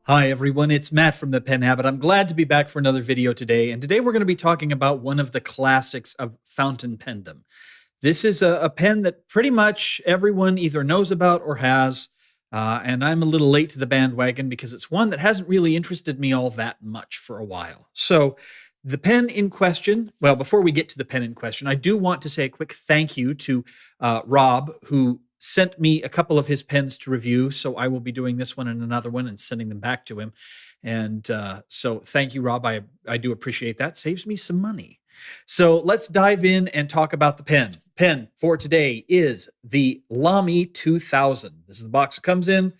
Hi, everyone. It's Matt from The Pen Habit. I'm glad to be back for another video today. And today we're going to be talking about one of the classics of fountain pendom. This is a pen that pretty much everyone either knows about or has. And I'm a little late to the bandwagon because it's one that hasn't really interested me all that much for a while. So, the pen in question, well, before we get to the pen in question, I do want to say a quick thank you to Rob, who sent me a couple of his pens to review. So I will be doing this one and another one and sending them back to him. And so thank you, Rob. I do appreciate that. Saves me some money. So let's dive in and talk about the pen. Pen for today is the Lamy 2000. This is the box it comes in.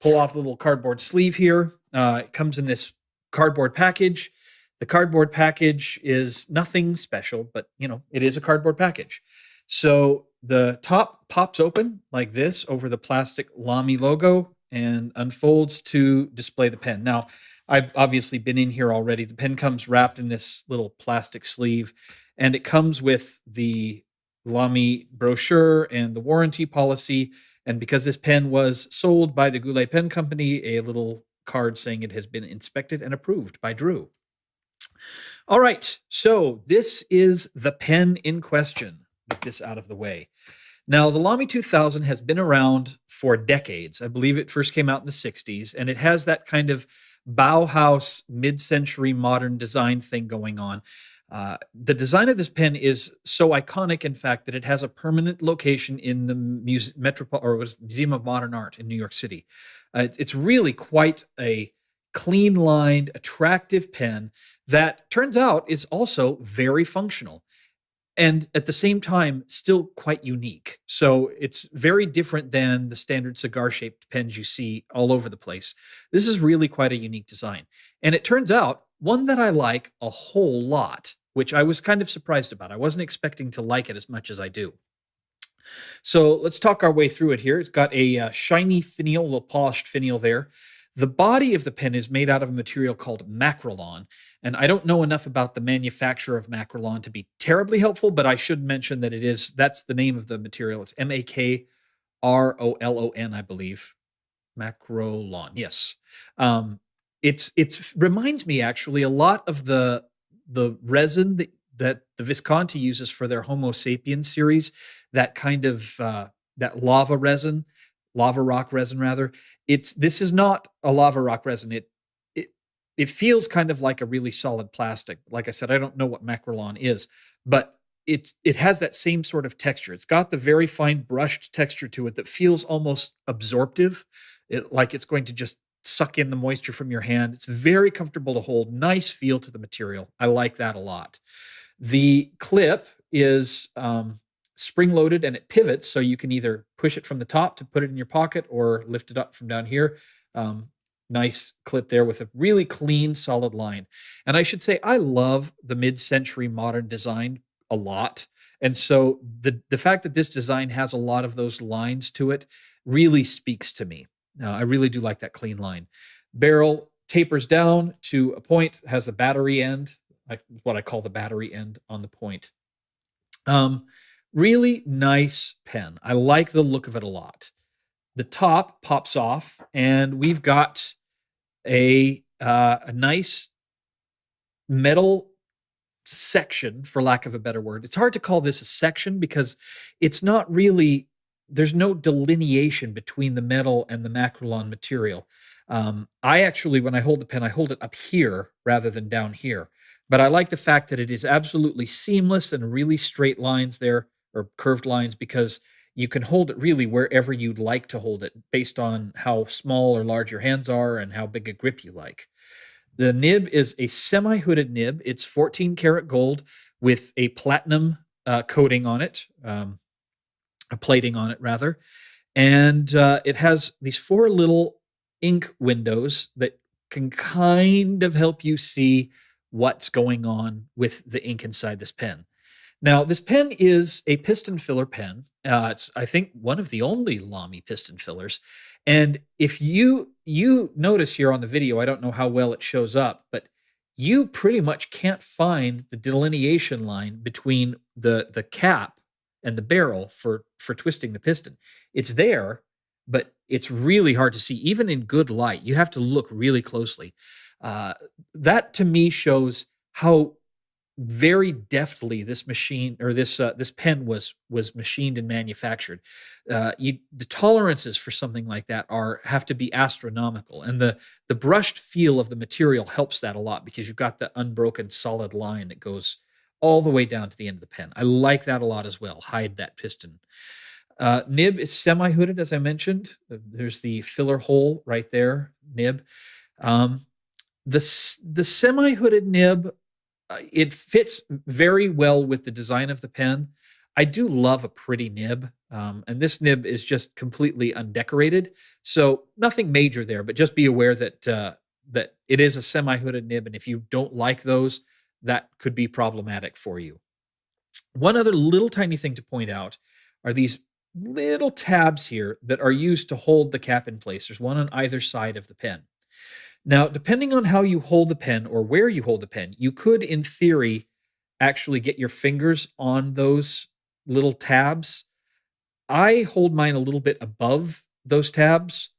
Pull off the little cardboard sleeve here. It comes in this cardboard package. The cardboard package is nothing special, but it is a cardboard package. So the top pops open like this over the plastic Lamy logo and unfolds to display the pen. Now, I've obviously been in here already. The pen comes wrapped in this little plastic sleeve, and it comes with the Lamy brochure and the warranty policy. And because this pen was sold by the Goulet Pen Company, a little card saying it has been inspected and approved by Drew. All right, so this is the pen in question. Get this out of the way. Now, the Lamy 2000 has been around for decades. I believe it first came out in the 60s, and it has that kind of Bauhaus mid-century modern design thing going on. The design of this pen is so iconic, in fact, that it has a permanent location in the Museum of Modern Art in New York City. It's really quite a clean-lined, attractive pen that turns out is also very functional and at the same time still quite unique. So it's very different than the standard cigar-shaped pens you see all over the place. This is really quite a unique design. And it turns out one that I like a whole lot, which I was kind of surprised about. I wasn't expecting to like it as much as I do. So let's talk our way through it here. It's got a shiny finial, a little polished finial there. The body of the pen is made out of a material called macrolon, and I don't know enough about the manufacture of macrolon to be terribly helpful, but I should mention that that's the name of the material. It's Makrolon, I believe. Macrolon, yes. It reminds me actually a lot of the resin that the Visconti uses for their Homo sapiens series, that kind of that lava rock resin rather. This is not a lava rock resin. It feels kind of like a really solid plastic. Like I said, I don't know what macrolon is, but it has that same sort of texture. It's got the very fine brushed texture to it that feels almost absorptive, like it's going to just suck in the moisture from your hand. It's very comfortable to hold. Nice feel to the material. I like that a lot. The clip is spring-loaded and it pivots, so you can either push it from the top to put it in your pocket or lift it up from down here. Nice clip there with a really clean, solid line. And I should say, I love the mid-century modern design a lot. And so the fact that this design has a lot of those lines to it really speaks to me. I really do like that clean line. Barrel tapers down to a point, has a battery end, like what I call the battery end on the point. Really nice pen. I like the look of it a lot. The top pops off, and we've got a nice metal section, for lack of a better word. It's hard to call this a section because it's not really, there's no delineation between the metal and the macrolon material. I actually, when I hold the pen, I hold it up here rather than down here. But I like the fact that it is absolutely seamless and really straight lines there, or curved lines, because you can hold it really wherever you'd like to hold it based on how small or large your hands are and how big a grip you like. The nib is a semi-hooded nib. It's 14 karat gold with a platinum coating on it, a plating on it rather. And it has these 4 little ink windows that can kind of help you see what's going on with the ink inside this pen. Now, this pen is a piston filler pen. It's, I think, one of the only Lamy piston fillers. And if you notice here on the video, I don't know how well it shows up, but you pretty much can't find the delineation line between the cap and the barrel for twisting the piston. It's there, but it's really hard to see, even in good light. You have to look really closely. Uh, that to me shows how very deftly this machine or this pen was machined and manufactured. The tolerances for something like that are have to be astronomical, and the brushed feel of the material helps that a lot because you've got the unbroken solid line that goes all the way down to the end of the pen. I like that a lot as well. Hide that piston. Nib is semi-hooded, as I mentioned. There's the filler hole right there. Nib. Um, the semi-hooded nib, it fits very well with the design of the pen. I do love a pretty nib, and this nib is just completely undecorated, so nothing major there. But just be aware that that it is a semi-hooded nib, and if you don't like those, that could be problematic for you. One other little tiny thing to point out are these little tabs here that are used to hold the cap in place. There's one on either side of the pen. Now, depending on how you hold the pen or where you hold the pen, you could, in theory, actually get your fingers on those little tabs. I hold mine a little bit above those tabs,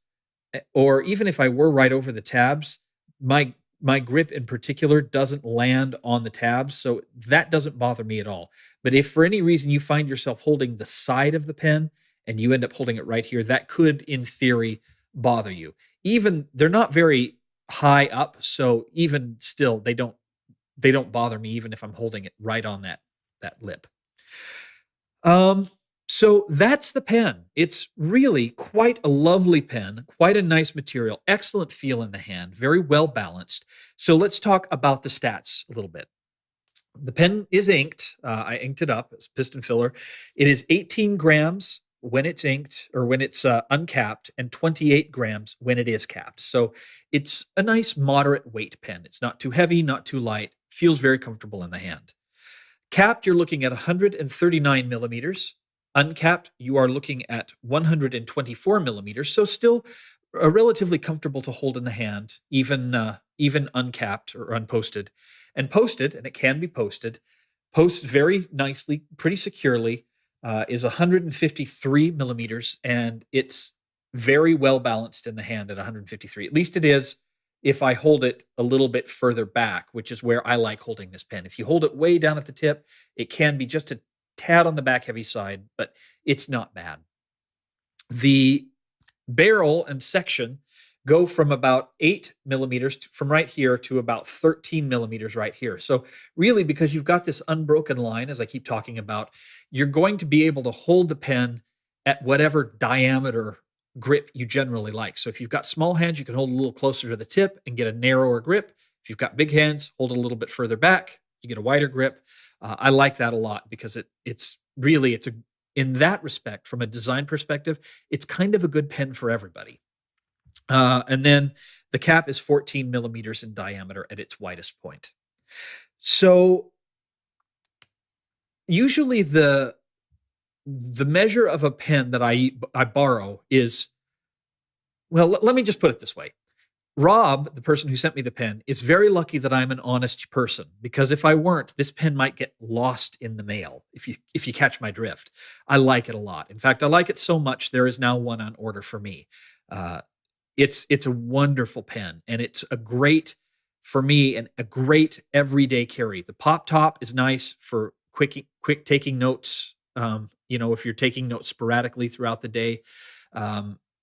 or even if I were right over the tabs, my grip in particular doesn't land on the tabs, so that doesn't bother me at all. But if for any reason you find yourself holding the side of the pen and you end up holding it right here, that could, in theory, bother you. Even they're not very high up, so even still, they don't bother me even if I'm holding it right on that lip. Um, so that's the pen. It's really quite a lovely pen, quite a nice material, excellent feel in the hand, very well balanced. So let's talk about the stats a little bit. The pen is inked. I inked it up as piston filler. It is 18 grams when it's inked or when it's uncapped, and 28 grams when it is capped. So it's a nice moderate weight pen. It's not too heavy, not too light. Feels very comfortable in the hand. Capped, you're looking at 139 millimeters. Uncapped, you are looking at 124 millimeters. So still relatively comfortable to hold in the hand, even uncapped or unposted. And posted, and it can be posted, posts very nicely, pretty securely. Is 153 millimeters, and it's very well balanced in the hand at 153. At least it is if I hold it a little bit further back, which is where I like holding this pen. If you hold it way down at the tip, it can be just a tad on the back heavy side, but it's not bad. The barrel and section go from about 8 millimeters from right here to about 13 millimeters right here. So really, because you've got this unbroken line, as I keep talking about, you're going to be able to hold the pen at whatever diameter grip you generally like. So if you've got small hands, you can hold a little closer to the tip and get a narrower grip. If you've got big hands, hold it a little bit further back, you get a wider grip. I like that a lot because it's really, it's a, in that respect, from a design perspective, it's kind of a good pen for everybody. And then the cap is 14 millimeters in diameter at its widest point. So usually the measure of a pen that I borrow is, well, let me just put it this way. Rob, the person who sent me the pen, is very lucky that I'm an honest person, because if I weren't, this pen might get lost in the mail, if you catch my drift. I like it a lot. In fact, I like it so much there is now one on order for me. It's a wonderful pen, and it's a great, for me, and a great everyday carry. The pop top is nice for quick taking notes. If you're taking notes sporadically throughout the day.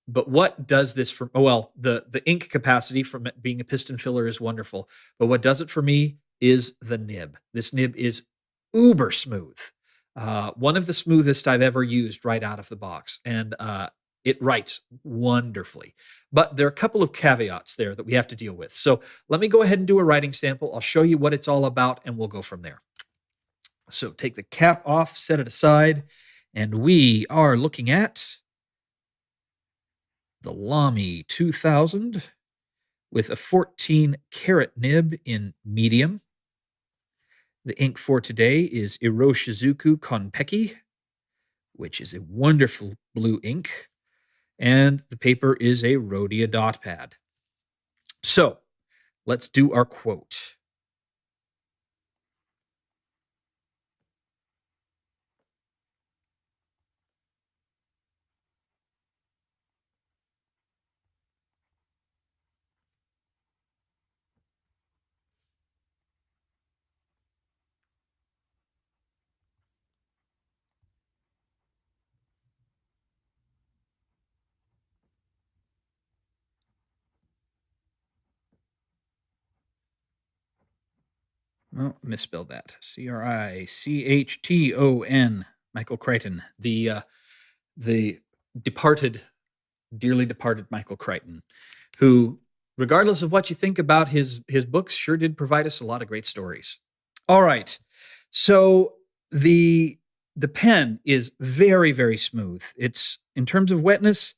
But what does this for? Oh, well, the ink capacity from it being a piston filler is wonderful. But what does it for me is the nib. This nib is uber smooth. One of the smoothest I've ever used right out of the box, and it writes wonderfully. But there are a couple of caveats there that we have to deal with. So let me go ahead and do a writing sample. I'll show you what it's all about, and we'll go from there. So take the cap off, set it aside, and we are looking at the Lamy 2000 with a 14 karat nib in medium. The ink for today is Iroshizuku Konpeki, which is a wonderful blue ink, and the paper is a Rhodia dot pad. So let's do our quote. Oh, misspelled that. Crichton. Michael Crichton, the departed, dearly departed Michael Crichton, who, regardless of what you think about his books, sure did provide us a lot of great stories. All right, so the pen is very, very smooth. It's, in terms of wetness,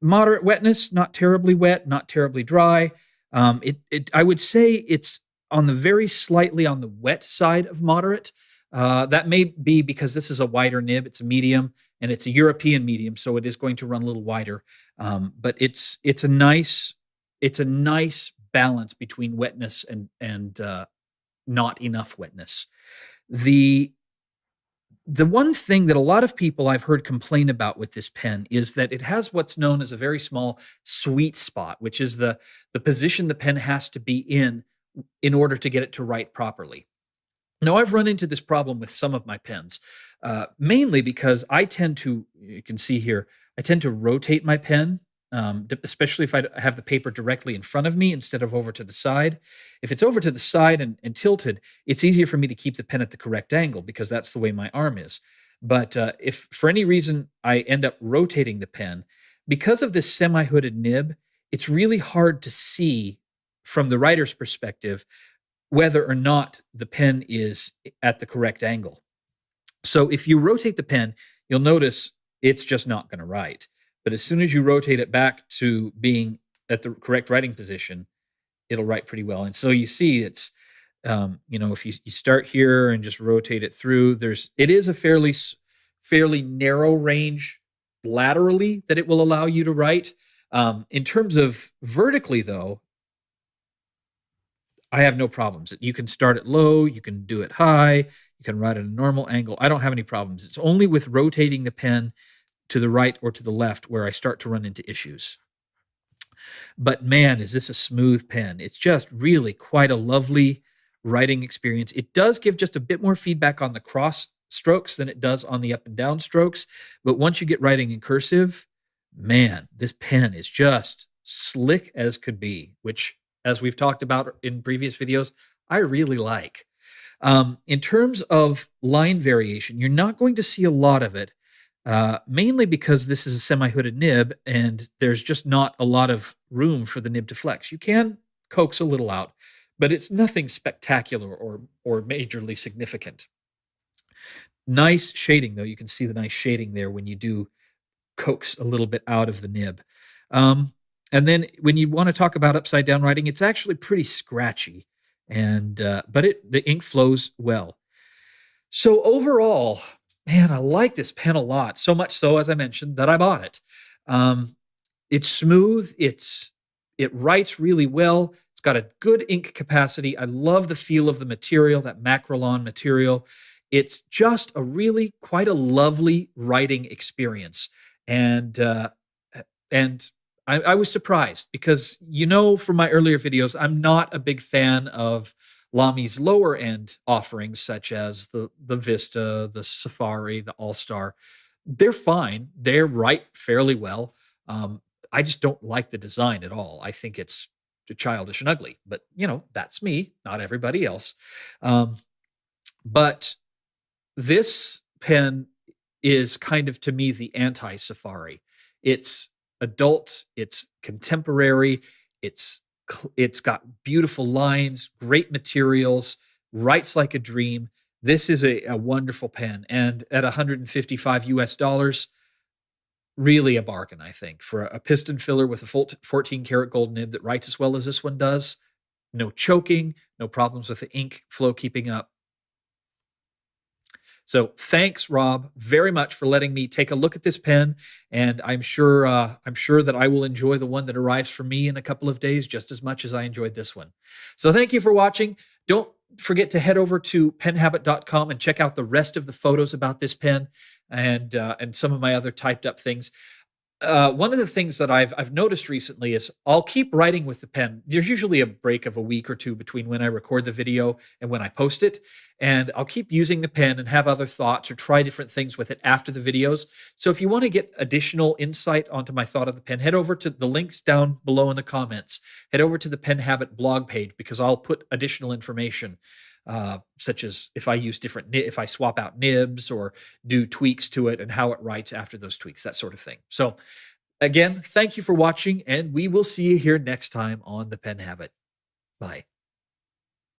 moderate wetness, not terribly wet, not terribly dry. I would say it's on the very slightly on the wet side of moderate. That may be because this is a wider nib. It's a medium, and it's a European medium, so it is going to run a little wider. But it's a nice balance between wetness and not enough wetness. The one thing that a lot of people I've heard complain about with this pen is that it has what's known as a very small sweet spot, which is the position the pen has to be in order to get it to write properly. Now, I've run into this problem with some of my pens, mainly because you can see here, I tend to rotate my pen, especially if I have the paper directly in front of me instead of over to the side. If it's over to the side and tilted, it's easier for me to keep the pen at the correct angle because that's the way my arm is. But if for any reason I end up rotating the pen, because of this semi-hooded nib, it's really hard to see from the writer's perspective whether or not the pen is at the correct angle. So if you rotate the pen, you'll notice it's just not going to write. But as soon as you rotate it back to being at the correct writing position, it'll write pretty well. And so you see it's, if you start here and just rotate it through, it is a fairly narrow range laterally that it will allow you to write. In terms of vertically, though, I have no problems. You can start it low, you can do it high, you can write at a normal angle. I don't have any problems. It's only with rotating the pen to the right or to the left where I start to run into issues. But man, is this a smooth pen. It's just really quite a lovely writing experience. It does give just a bit more feedback on the cross strokes than it does on the up and down strokes. But once you get writing in cursive, man, this pen is just slick as could be, which, as we've talked about in previous videos, I really like. In terms of line variation, you're not going to see a lot of it, mainly because this is a semi-hooded nib and there's just not a lot of room for the nib to flex. You can coax a little out, but it's nothing spectacular or majorly significant. Nice shading, though. You can see the nice shading there when you do coax a little bit out of the nib. And then when you want to talk about upside down writing, it's actually pretty scratchy, but the ink flows well. So overall, man, I like this pen a lot. So much so, as I mentioned, that I bought it. It's smooth. It writes really well. It's got a good ink capacity. I love the feel of the material, that Macrolon material. It's just quite a lovely writing experience. And I was surprised because, from my earlier videos, I'm not a big fan of Lamy's lower end offerings, such as the Vista, the Safari, the All-Star. They're fine. They write fairly well. I just don't like the design at all. I think it's childish and ugly, but that's me, not everybody else. But this pen is kind of, to me, the anti-Safari. It's adult, it's contemporary, it's got beautiful lines, great materials, writes like a dream. This is a wonderful pen, and at $155 US, really a bargain, I think, for a piston filler with a full 14 karat gold nib that writes as well as this one does. No choking, no problems with the ink flow keeping up. So thanks, Rob, very much for letting me take a look at this pen, and I'm sure that I will enjoy the one that arrives for me in a couple of days just as much as I enjoyed this one. So thank you for watching. Don't forget to head over to penhabit.com and check out the rest of the photos about this pen and some of my other typed up things. One of the things that I've noticed recently is I'll keep writing with the pen. There's usually a break of a week or two between when I record the video and when I post it, and I'll keep using the pen and have other thoughts or try different things with it after the videos. So if you want to get additional insight onto my thought of the pen, head over to the links down below in the comments. Head over to the Pen Habit blog page because I'll put additional information such as if I use if I swap out nibs or do tweaks to it and how it writes after those tweaks, that sort of thing. So again, thank you for watching, and we will see you here next time on The Pen Habit. Bye.